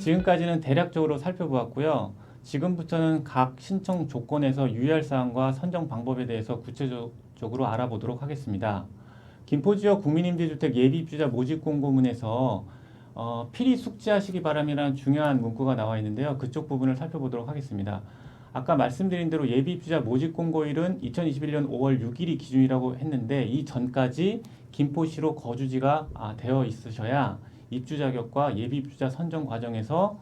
지금까지는 대략적으로 살펴보았고요. 지금부터는 각 신청 조건에서 유의할 사항과 선정 방법에 대해서 구체적으로 알아보도록 하겠습니다. 김포지역 국민임대주택 예비입주자 모집공고문에서 필히 숙지하시기 바람이라는 중요한 문구가 나와 있는데요. 그쪽 부분을 살펴보도록 하겠습니다. 아까 말씀드린 대로 예비입주자 모집공고일은 2021년 5월 6일이 기준이라고 했는데 이 전까지 김포시로 거주지가 되어 있으셔야 입주 자격과 예비입주자 선정 과정에서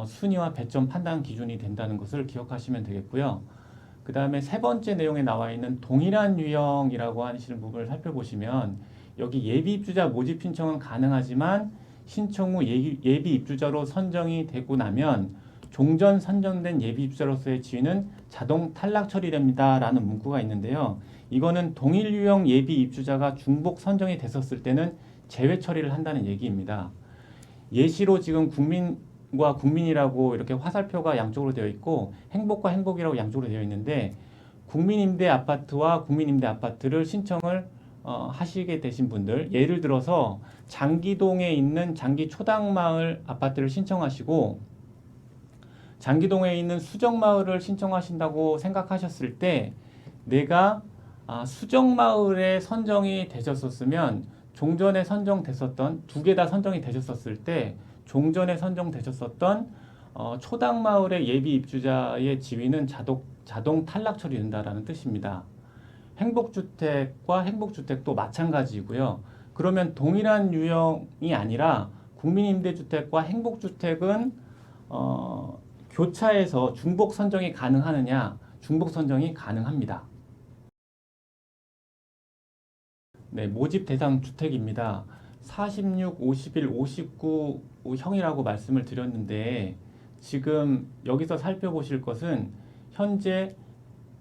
순위와 배점 판단 기준이 된다는 것을 기억하시면 되겠고요. 그 다음에 세 번째 내용에 나와 있는 동일한 유형이라고 하시는 부분을 살펴보시면 여기 예비입주자 모집 신청은 가능하지만 신청 후 예비입주자로 선정이 되고 나면 종전 선정된 예비입주자로서의 지위는 자동 탈락 처리됩니다 라는 문구가 있는데요. 이거는 동일 유형 예비입주자가 중복 선정이 됐었을 때는 제외 처리를 한다는 얘기입니다. 예시로 지금 국민과 국민이라고 이렇게 화살표가 양쪽으로 되어 있고 행복과 행복이라고 양쪽으로 되어 있는데 국민임대 아파트와 국민임대 아파트를 신청을 하시게 되신 분들, 예를 들어서 장기동에 있는 장기초당마을 아파트를 신청하시고 장기동에 있는 수정마을을 신청하신다고 생각하셨을 때 내가 수정마을에 선정이 되셨었으면 종전에 선정됐었던 두 개 다 선정이 되셨었을 때 종전에 선정되셨었던 초당마을의 예비 입주자의 지위는 자동 탈락 처리된다라는 뜻입니다. 행복주택과 행복주택도 마찬가지고요. 그러면 동일한 유형이 아니라 국민임대주택과 행복주택은 교차해서 중복 선정이 가능하느냐? 중복 선정이 가능합니다. 네, 모집 대상 주택입니다. 46, 51, 59 형이라고 말씀을 드렸는데 지금 여기서 살펴보실 것은 현재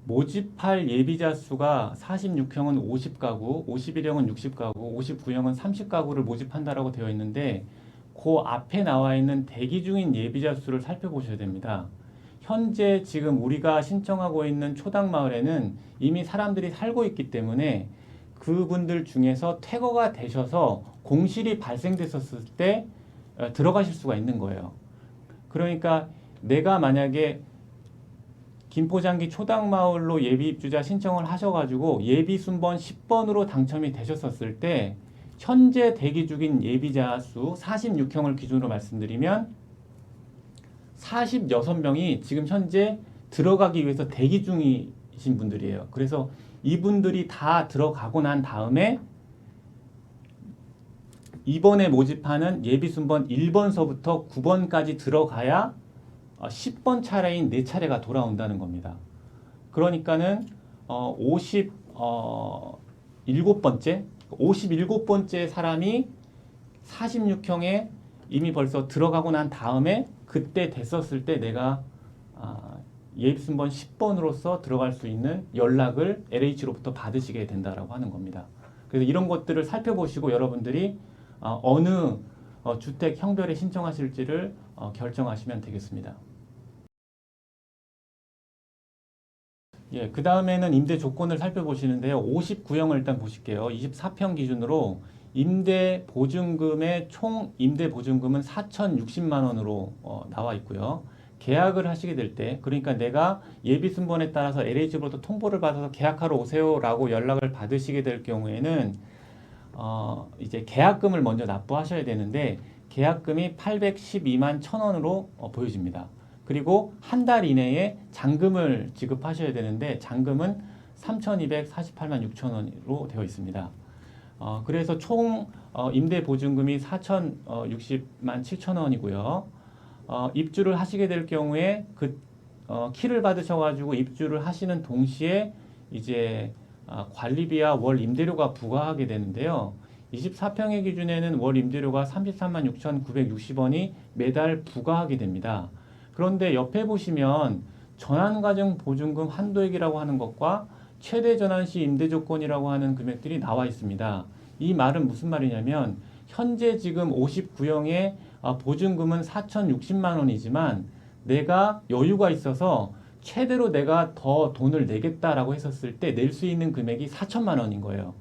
모집할 예비자 수가 46형은 50가구, 51형은 60가구, 59형은 30가구를 모집한다라고 되어 있는데 그 앞에 나와 있는 대기 중인 예비자 수를 살펴보셔야 됩니다. 현재 지금 우리가 신청하고 있는 초당마을에는 이미 사람들이 살고 있기 때문에 그분들 중에서 퇴거가 되셔서 공실이 발생됐었을 때 들어가실 수가 있는 거예요. 그러니까 내가 만약에 김포장기 초당마을로 예비입주자 신청을 하셔가지고 예비순번 10번으로 당첨이 되셨었을 때 현재 대기 중인 예비자 수 46형을 기준으로 말씀드리면 46명이 지금 현재 들어가기 위해서 대기 중이신 분들이에요. 그래서 이분들이 다 들어가고 난 다음에 이번에 모집하는 예비순번 1번서부터 9번까지 들어가야 10번 차례인 4차례가 돌아온다는 겁니다. 그러니까는 57번째 사람이 46형에 이미 벌써 들어가고 난 다음에 그때 됐었을 때 내가 예비순번 10번으로서 들어갈 수 있는 연락을 LH로부터 받으시게 된다라고 하는 겁니다. 그래서 이런 것들을 살펴보시고 여러분들이 어느 주택 형별에 신청하실지를 결정하시면 되겠습니다. 예, 그 다음에는 임대 조건을 살펴보시는데요. 59형을 일단 보실게요. 24평 기준으로 임대 보증금의 총 임대 보증금은 4,060만 원으로 나와 있고요. 계약을 하시게 될 때, 그러니까 내가 예비 순번에 따라서 LH로부터 통보를 받아서 계약하러 오세요라고 연락을 받으시게 될 경우에는 이제 계약금을 먼저 납부하셔야 되는데 계약금이 812만 1,000원으로 보여집니다. 그리고 한 달 이내에 잔금을 지급하셔야 되는데 잔금은 3,248만 6천 원으로 되어 있습니다. 그래서 총 임대 보증금이 4,060만 7천 원이고요. 입주를 하시게 될 경우에 키를 받으셔가지고 입주를 하시는 동시에 이제 관리비와 월 임대료가 부과하게 되는데요. 24평의 기준에는 월 임대료가 33만 6,960원이 매달 부과하게 됩니다. 그런데 옆에 보시면 전환과정 보증금 한도액이라고 하는 것과 최대 전환 시 임대 조건이라고 하는 금액들이 나와 있습니다. 이 말은 무슨 말이냐면 현재 지금 59형의 보증금은 4,060만 원이지만 내가 여유가 있어서 최대로 내가 더 돈을 내겠다라고 했었을 때 낼 수 있는 금액이 4천만 원인 거예요.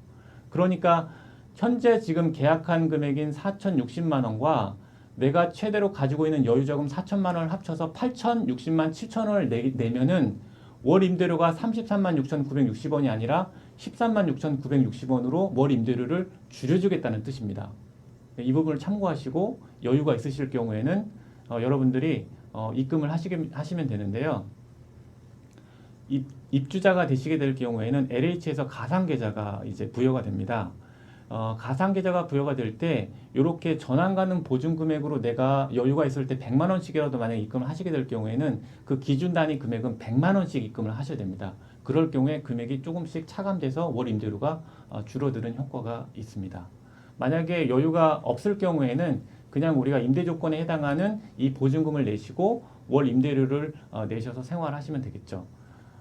그러니까 현재 지금 계약한 금액인 4,060만 원과 내가 최대로 가지고 있는 여유자금 4천만 원을 합쳐서 8,060만 7천 원을 내면은 월 임대료가 33만 6,960원이 아니라 13만 6,960원으로 월 임대료를 줄여주겠다는 뜻입니다. 이 부분을 참고하시고 여유가 있으실 경우에는 여러분들이 입금을 하시면 되는데요. 입주자가 되시게 될 경우에는 LH에서 가상계좌가 이제 부여가 됩니다. 가상계좌가 부여가 될 때 이렇게 전환 가능 보증 금액으로 내가 여유가 있을 때 100만 원씩이라도 만약에 입금을 하시게 될 경우에는 그 기준 단위 금액은 100만 원씩 입금을 하셔야 됩니다. 그럴 경우에 금액이 조금씩 차감돼서 월 임대료가 줄어드는 효과가 있습니다. 만약에 여유가 없을 경우에는 그냥 우리가 임대 조건에 해당하는 이 보증금을 내시고 월 임대료를 내셔서 생활하시면 되겠죠.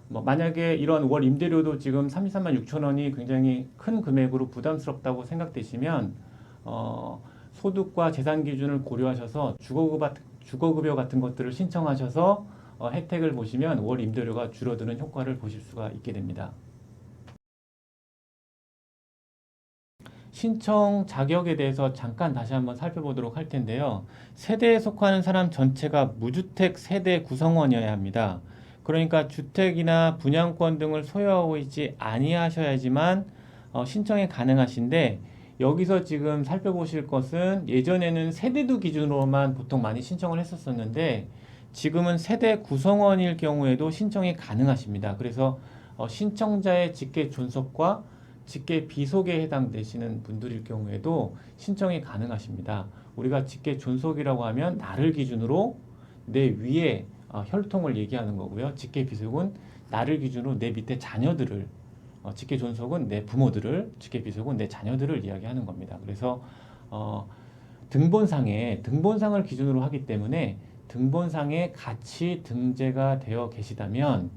만약에 이런 월 임대료도 지금 33만 6천 원이 굉장히 큰 금액으로 부담스럽다고 생각되시면 소득과 재산 기준을 고려하셔서 주거급여 같은 것들을 신청하셔서 혜택을 보시면 월 임대료가 줄어드는 효과를 보실 수가 있게 됩니다. 신청 자격에 대해서 잠깐 다시 한번 살펴보도록 할 텐데요. 세대에 속하는 사람 전체가 무주택 세대 구성원이어야 합니다. 그러니까 주택이나 분양권 등을 소유하고 있지 아니하셔야지만 신청이 가능하신데, 여기서 지금 살펴보실 것은 예전에는 세대도 기준으로만 보통 많이 신청을 했었었는데 지금은 세대 구성원일 경우에도 신청이 가능하십니다. 그래서 신청자의 직계 존속과 직계 비속에 해당되시는 분들일 경우에도 신청이 가능하십니다. 우리가 직계 존속이라고 하면 나를 기준으로 내 위에 혈통을 얘기하는 거고요. 직계 비속은 나를 기준으로 내 밑에 자녀들을, 직계 존속은 내 부모들을, 직계 비속은 내 자녀들을 이야기하는 겁니다. 그래서 등본상을 기준으로 하기 때문에 등본상에 같이 등재가 되어 계시다면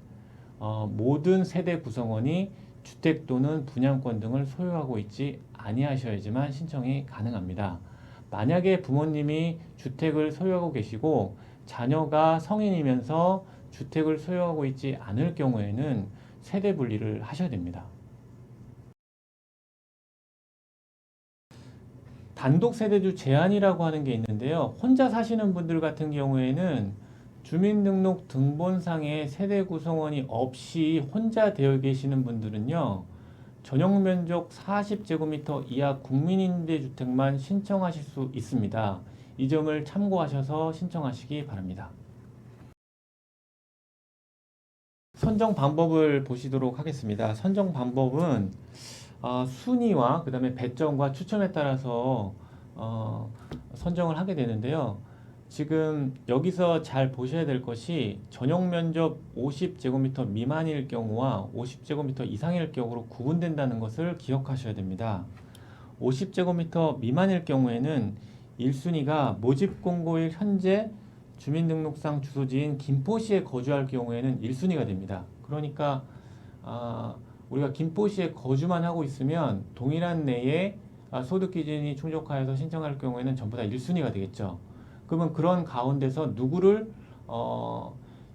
모든 세대 구성원이 주택 또는 분양권 등을 소유하고 있지 아니하셔야지만 신청이 가능합니다. 만약에 부모님이 주택을 소유하고 계시고 자녀가 성인이면서 주택을 소유하고 있지 않을 경우에는 세대 분리를 하셔야 됩니다. 단독 세대주 제한이라고 하는 게 있는데요. 혼자 사시는 분들 같은 경우에는 주민등록 등본상에 세대 구성원이 없이 혼자 되어 계시는 분들은요, 전용 면적 40제곱미터 이하 국민임대주택만 신청하실 수 있습니다. 이 점을 참고하셔서 신청하시기 바랍니다. 선정 방법을 보시도록 하겠습니다. 선정 방법은 순위와 그 다음에 배점과 추첨에 따라서 선정을 하게 되는데요. 지금 여기서 잘 보셔야 될 것이 전용 면적 50제곱미터 미만일 경우와 50제곱미터 이상일 경우로 구분된다는 것을 기억하셔야 됩니다. 50제곱미터 미만일 경우에는 1순위가 모집 공고일 현재 주민등록상 주소지인 김포시에 거주할 경우에는 1순위가 됩니다. 그러니까 우리가 김포시에 거주만 하고 있으면 동일한 내에 소득 기준이 충족하여서 신청할 경우에는 전부 다 1순위가 되겠죠. 그러면 그런 가운데서 누구를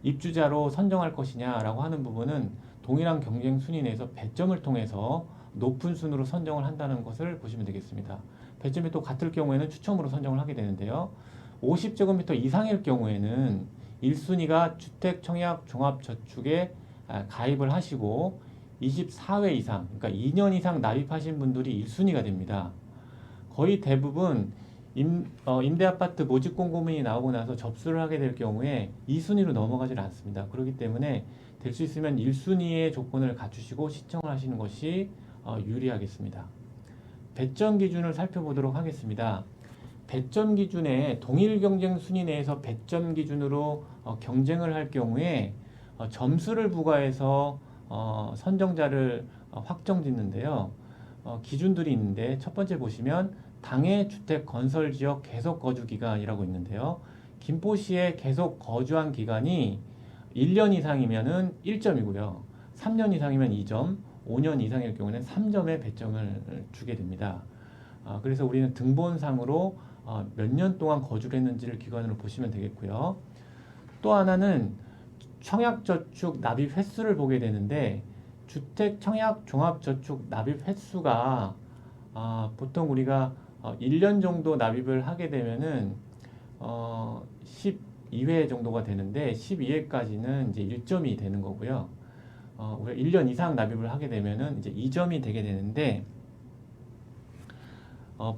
입주자로 선정할 것이냐라고 하는 부분은 동일한 경쟁 순위 내에서 배점을 통해서 높은 순으로 선정을 한다는 것을 보시면 되겠습니다. 배점이 또 같을 경우에는 추첨으로 선정을 하게 되는데요. 50제곱미터 이상일 경우에는 1순위가 주택청약종합저축에 가입을 하시고 24회 이상, 그러니까 2년 이상 납입하신 분들이 1순위가 됩니다. 거의 대부분 임대아파트 모집공고문이 나오고 나서 접수를 하게 될 경우에 2순위로 넘어가질 않습니다. 그렇기 때문에 될 수 있으면 1순위의 조건을 갖추시고 신청을 하시는 것이 유리하겠습니다. 배점 기준을 살펴보도록 하겠습니다. 배점 기준에 동일 경쟁 순위 내에서 배점 기준으로 경쟁을 할 경우에 점수를 부과해서 선정자를 확정짓는데요. 기준들이 있는데 첫 번째 보시면 당해 주택 건설 지역 계속 거주 기간이라고 있는데요. 김포시에 계속 거주한 기간이 1년 이상이면은 1점이고요. 3년 이상이면 2점, 5년 이상일 경우에는 3점의 배점을 주게 됩니다. 그래서 우리는 등본상으로 몇 년 동안 거주를 했는지를 기관으로 보시면 되겠고요. 또 하나는 청약저축 납입 횟수를 보게 되는데 주택 청약 종합저축 납입 횟수가 보통 우리가 1년 정도 납입을 하게 되면은 12회 정도가 되는데 12회까지는 이제 1점이 되는 거고요. 우리가 1년 이상 납입을 하게 되면은 이제 2점이 되게 되는데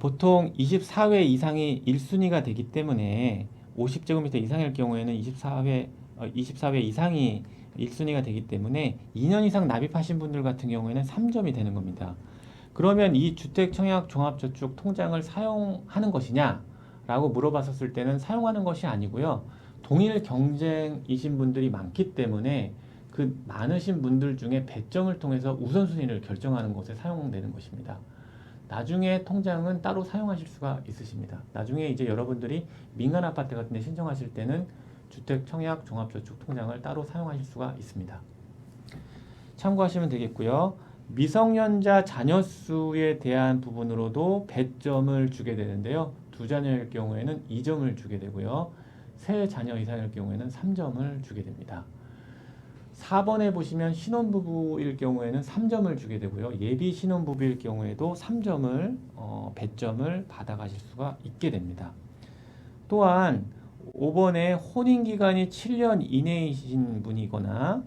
보통 24회 이상이 1순위가 되기 때문에 50제곱미터 이상일 경우에는 24회 이상이 1순위가 되기 때문에 2년 이상 납입하신 분들 같은 경우에는 3점이 되는 겁니다. 그러면 이 주택청약 종합저축 통장을 사용하는 것이냐? 라고 물어봤었을 때는 사용하는 것이 아니고요. 동일 경쟁이신 분들이 많기 때문에 그 많으신 분들 중에 배점을 통해서 우선순위를 결정하는 것에 사용되는 것입니다. 나중에 통장은 따로 사용하실 수가 있으십니다. 나중에 이제 여러분들이 민간 아파트 같은 데 신청하실 때는 주택청약 종합저축 통장을 따로 사용하실 수가 있습니다. 참고하시면 되겠고요. 미성년자 자녀 수에 대한 부분으로도 배점을 주게 되는데요. 두 자녀일 경우에는 2점을 주게 되고요. 세 자녀 이상일 경우에는 3점을 주게 됩니다. 4번에 보시면 신혼부부일 경우에는 3점을 주게 되고요. 예비 신혼부부일 경우에도 3점을 배점을 받아가실 수가 있게 됩니다. 또한 5번에 혼인기간이 7년 이내이신 분이거나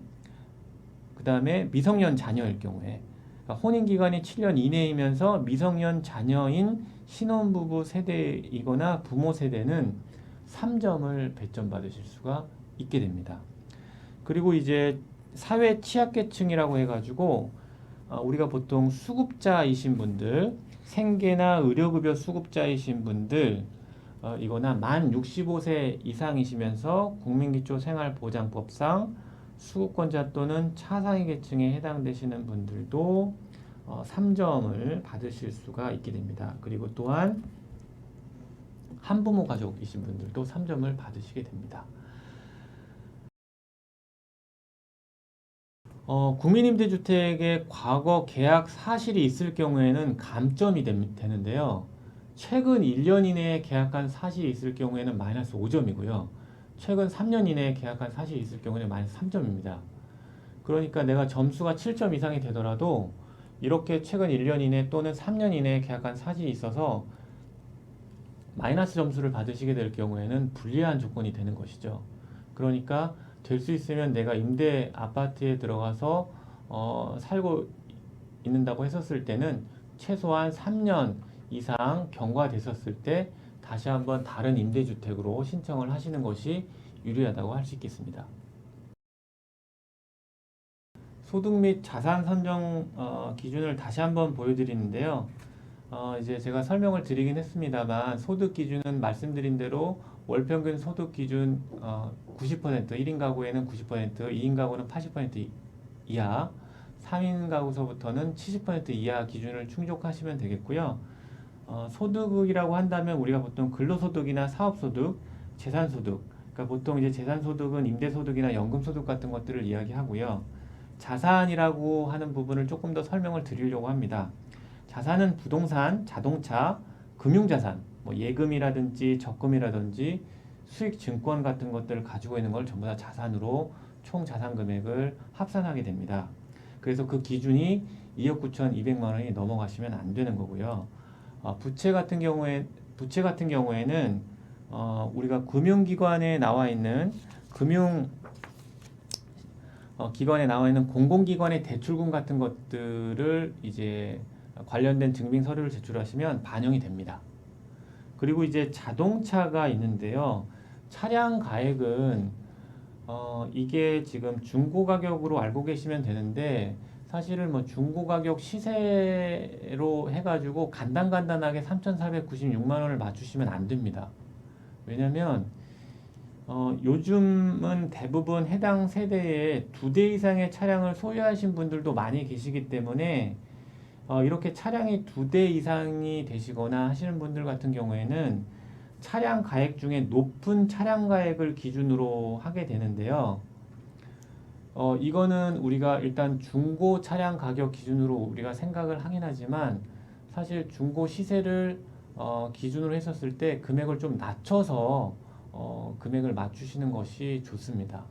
그 다음에 미성년 자녀일 경우에 그러니까 혼인기간이 7년 이내이면서 미성년 자녀인 신혼부부 세대이거나 부모 세대는 3점을 배점 받으실 수가 있게 됩니다. 그리고 이제 사회 취약계층이라고 해가지고 우리가 보통 수급자이신 분들, 생계나 의료급여 수급자이신 분들 이거나 만 65세 이상이시면서 국민기초생활보장법상 수급권자 또는 차상위 계층에 해당되시는 분들도 3점을 받으실 수가 있게 됩니다. 그리고 또한 한부모 가족이신 분들도 3점을 받으시게 됩니다. 국민임대주택의 과거 계약 사실이 있을 경우에는 감점이 되는데요. 최근 1년 이내에 계약한 사실이 있을 경우에는 마이너스 5점이고요. 최근 3년 이내에 계약한 사실이 있을 경우에는 마이너스 3점입니다. 그러니까 내가 점수가 7점 이상이 되더라도 이렇게 최근 1년 이내 또는 3년 이내에 계약한 사실이 있어서 마이너스 점수를 받으시게 될 경우에는 불리한 조건이 되는 것이죠. 그러니까 될 수 있으면 내가 임대 아파트에 들어가서 살고 있는다고 했었을 때는 최소한 3년 이상 경과됐었을 때 다시 한번 다른 임대주택으로 신청을 하시는 것이 유리하다고 할 수 있겠습니다. 소득 및 자산 선정 기준을 다시 한번 보여드리는데요. 이제 제가 설명을 드리긴 했습니다만 소득 기준은 말씀드린 대로 월평균 소득 기준 90%, 1인 가구에는 90%, 2인 가구는 80% 이하, 3인 가구서부터는 70% 이하 기준을 충족하시면 되겠고요. 소득이라고 한다면 우리가 보통 근로소득이나 사업소득, 재산소득, 그러니까 보통 이제 재산소득은 임대소득이나 연금소득 같은 것들을 이야기하고요. 자산이라고 하는 부분을 조금 더 설명을 드리려고 합니다. 자산은 부동산, 자동차, 금융자산, 뭐 예금이라든지 적금이라든지 수익증권 같은 것들을 가지고 있는 걸 전부 다 자산으로 총 자산 금액을 합산하게 됩니다. 그래서 그 기준이 2억 9,200만 원이 넘어가시면 안 되는 거고요. 부채 같은 경우에는 우리가 금융기관에 나와 있는 기관에 나와 있는 공공기관의 대출금 같은 것들을 이제 관련된 증빙 서류를 제출하시면 반영이 됩니다. 그리고 이제 자동차가 있는데요. 차량 가액은 이게 지금 중고 가격으로 알고 계시면 되는데 사실은 뭐 중고 가격 시세로 해가지고 간단하게 3,496만 원을 맞추시면 안 됩니다. 왜냐면 요즘은 대부분 해당 세대에 2대 이상의 차량을 소유하신 분들도 많이 계시기 때문에 이렇게 차량이 2대 이상이 되시거나 하시는 분들 같은 경우에는 차량 가액 중에 높은 차량 가액을 기준으로 하게 되는데요. 이거는 우리가 일단 중고 차량 가격 기준으로 우리가 생각을 하긴 하지만 사실 중고 시세를 기준으로 했었을 때 금액을 좀 낮춰서 금액을 맞추시는 것이 좋습니다.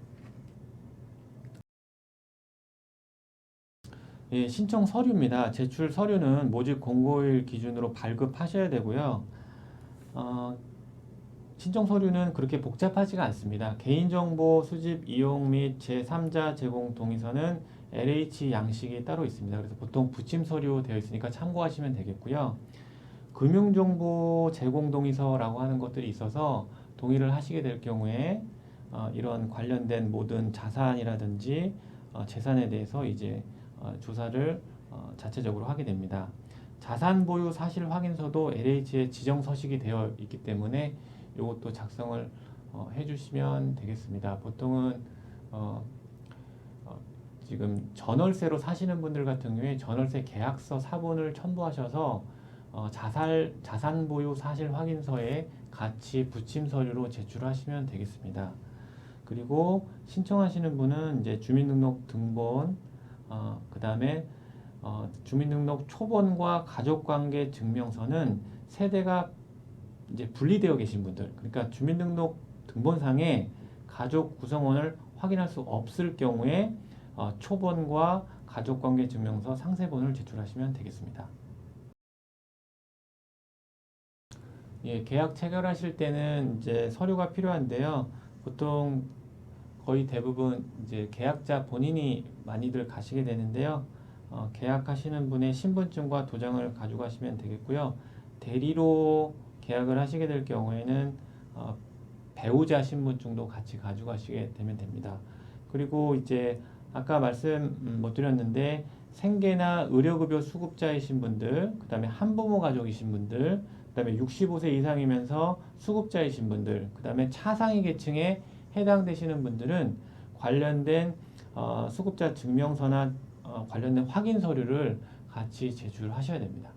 예, 신청 서류입니다. 제출 서류는 모집 공고일 기준으로 발급하셔야 되고요. 어, 신청 서류는 그렇게 복잡하지가 않습니다. 개인정보 수집 이용 및 제3자 제공 동의서는 LH 양식이 따로 있습니다. 그래서 보통 부침 서류 되어 있으니까 참고하시면 되겠고요. 금융정보 제공 동의서라고 하는 것들이 있어서 동의를 하시게 될 경우에 이런 관련된 모든 자산이라든지 재산에 대해서 이제 조사를 자체적으로 하게 됩니다. 자산 보유 사실 확인서도 LH에 지정 서식이 되어 있기 때문에 이것도 작성을 해주시면 되겠습니다. 보통은 지금 전월세로 사시는 분들 같은 경우에 전월세 계약서 사본을 첨부하셔서 자산 보유 사실 확인서에 같이 부침 서류로 제출하시면 되겠습니다. 그리고 신청하시는 분은 이제 주민등록 등본, 그 다음에 주민등록 초본과 가족관계 증명서는 세대가 이제 분리되어 계신 분들, 그러니까 주민등록 등본상에 가족 구성원을 확인할 수 없을 경우에 초본과 가족관계 증명서 상세본을 제출하시면 되겠습니다. 예, 계약 체결하실 때는 이제 서류가 필요한데요. 보통 거의 대부분 이제 계약자 본인이 많이들 가시게 되는데요. 계약하시는 분의 신분증과 도장을 가져가시면 되겠고요. 대리로 계약을 하시게 될 경우에는 배우자 신분증도 같이 가져가시게 되면 됩니다. 그리고 이제 아까 말씀 못 드렸는데 생계나 의료급여 수급자이신 분들, 그 다음에 한부모 가족이신 분들, 그 다음에 65세 이상이면서 수급자이신 분들, 그 다음에 차상위 계층에 해당되시는 분들은 관련된 수급자 증명서나 관련된 확인 서류를 같이 제출하셔야 됩니다.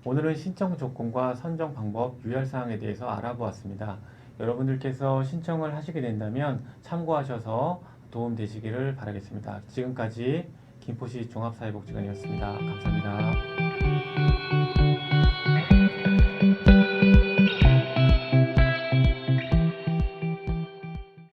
오늘은 신청 조건과 선정 방법, 유의사항에 대해서 알아보았습니다. 여러분들께서 신청을 하시게 된다면 참고하셔서 도움되시기를 바라겠습니다. 지금까지 김포시 종합사회복지관이었습니다. 감사합니다.